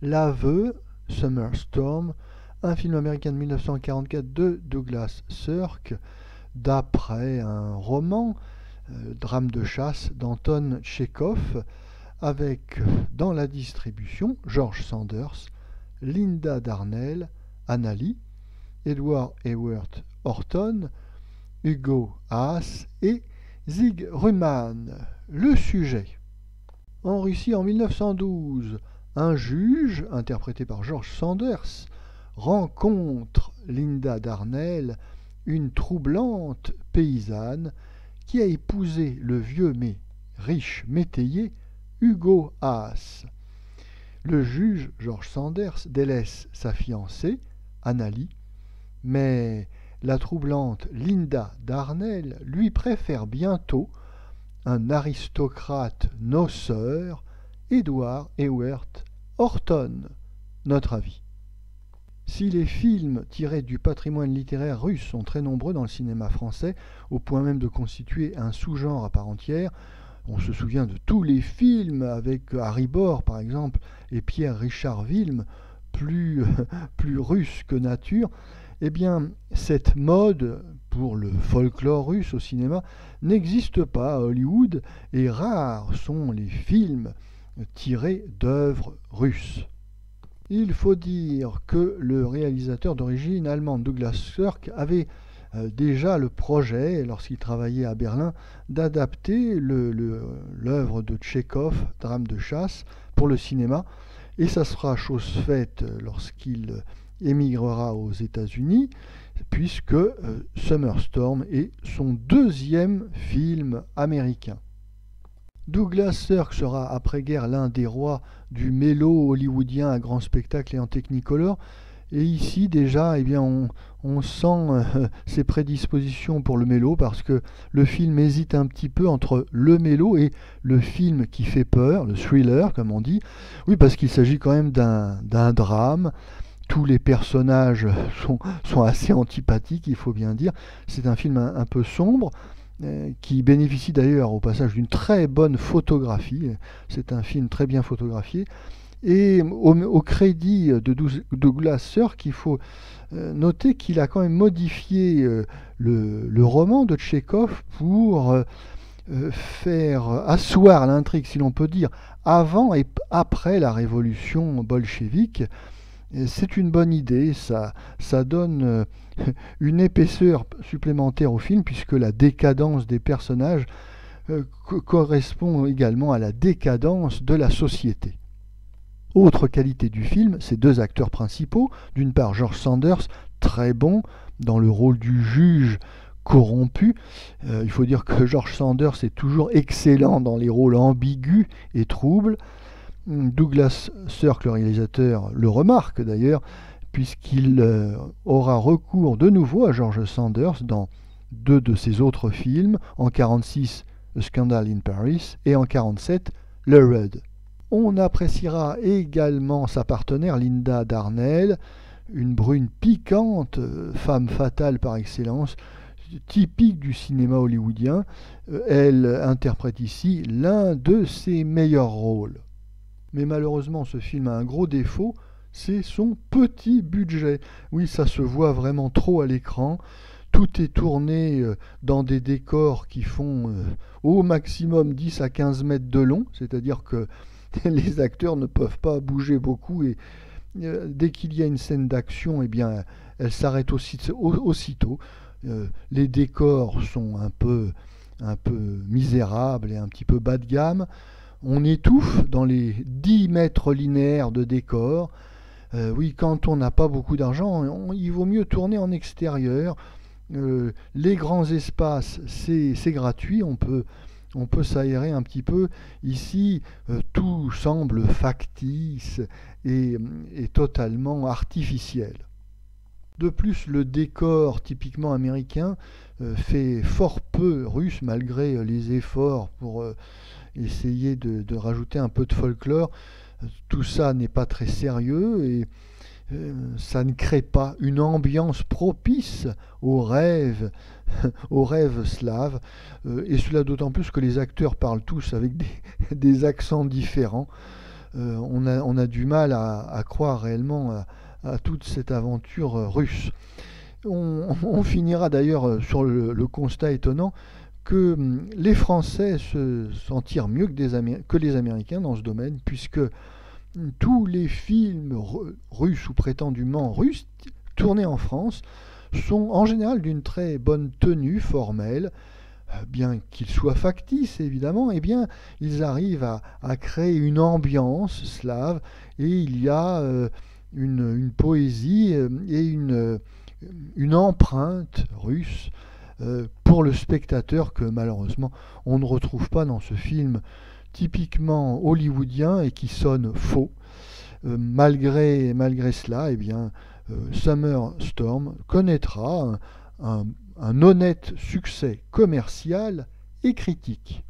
L'aveu, Summer Storm, un film américain de 1944 de Douglas Sirk, d'après un roman, drame de chasse d'Anton Tchekhov, avec dans la distribution George Sanders, Linda Darnell, Anna Lee, Edward Ewert Horton, Hugo Haas et Zig Ruman. Le sujet. En Russie en 1912, un juge, interprété par George Sanders, rencontre Linda Darnell, une troublante paysanne qui a épousé le vieux mais riche métayer Hugo Haas. Le juge, George Sanders, délaisse sa fiancée, Anna Lee, mais la troublante Linda Darnell lui préfère bientôt un aristocrate noceur, Edward Ewert Horton. Notre avis. Si les films tirés du patrimoine littéraire russe sont très nombreux dans le cinéma français, au point même de constituer un sous-genre à part entière, on se souvient de tous les films avec Harry Bohr par exemple et Pierre Richard Wilm, plus russe que nature, eh bien cette mode pour le folklore russe au cinéma n'existe pas à Hollywood et rares sont les films tirés d'œuvres russes. Il faut dire que le réalisateur d'origine allemande Douglas Sirk avait déjà le projet, lorsqu'il travaillait à Berlin, d'adapter l'œuvre de Tchekhov, Drame de chasse, pour le cinéma, et ça sera chose faite lorsqu'il émigrera aux États-Unis, puisque Summer Storm est son deuxième film américain. Douglas Sirk sera après-guerre l'un des rois du mélo hollywoodien à grand spectacle et en technicolor. Et ici déjà, eh bien, on sent ses prédispositions pour le mélo parce que le film hésite un petit peu entre le mélo et le film qui fait peur, le thriller comme on dit. Oui, parce qu'il s'agit quand même d'un drame. Tous les personnages sont assez antipathiques, il faut bien dire. C'est un film un peu sombre, qui bénéficie d'ailleurs au passage d'une très bonne photographie. C'est un film très bien photographié. Et au crédit de Douglas Sirk, il faut noter qu'il a quand même modifié le roman de Tchekhov pour faire asseoir l'intrigue, si l'on peut dire, avant et après la révolution bolchevique. C'est une bonne idée, ça donne une épaisseur supplémentaire au film, puisque la décadence des personnages correspond également à la décadence de la société. Autre qualité du film, ses deux acteurs principaux, d'une part George Sanders, très bon dans le rôle du juge corrompu. Il faut dire que George Sanders est toujours excellent dans les rôles ambigus et troubles. Douglas Sirk, le réalisateur, le remarque d'ailleurs, puisqu'il aura recours de nouveau à George Sanders dans deux de ses autres films, en 1946, A Scandal in Paris, et en 1947, Le Red. On appréciera également sa partenaire Linda Darnell, une brune piquante, femme fatale par excellence, typique du cinéma hollywoodien. Elle interprète ici l'un de ses meilleurs rôles. Mais malheureusement, ce film a un gros défaut, c'est son petit budget. Oui, ça se voit vraiment trop à l'écran. Tout est tourné dans des décors qui font au maximum 10 à 15 mètres de long, c'est-à-dire que les acteurs ne peuvent pas bouger beaucoup et dès qu'il y a une scène d'action, eh bien, elle s'arrête aussitôt. Les décors sont un peu misérables et un petit peu bas de gamme. On étouffe dans les 10 mètres linéaires de décor. Oui, quand on n'a pas beaucoup d'argent, il vaut mieux tourner en extérieur. Les grands espaces, c'est gratuit, on peut s'aérer un petit peu. Ici, tout semble factice et totalement artificiel. De plus, le décor typiquement américain fait fort peu russe, malgré les efforts pour essayer de rajouter un peu de folklore. Tout ça n'est pas très sérieux et ça ne crée pas une ambiance propice aux rêves slaves, et cela d'autant plus que les acteurs parlent tous avec des accents différents. on a du mal à croire réellement à toute cette aventure russe. On finira d'ailleurs sur le constat étonnant que les Français s'en tirent mieux que les Américains dans ce domaine, puisque tous les films russes ou prétendument russes tournés en France sont en général d'une très bonne tenue formelle, bien qu'ils soient factices évidemment, et bien ils arrivent à créer une ambiance slave, et il y a une poésie et une empreinte russe pour le spectateur que malheureusement on ne retrouve pas dans ce film typiquement hollywoodien et qui sonne faux. Malgré cela, eh bien, Summer Storm connaîtra un honnête succès commercial et critique.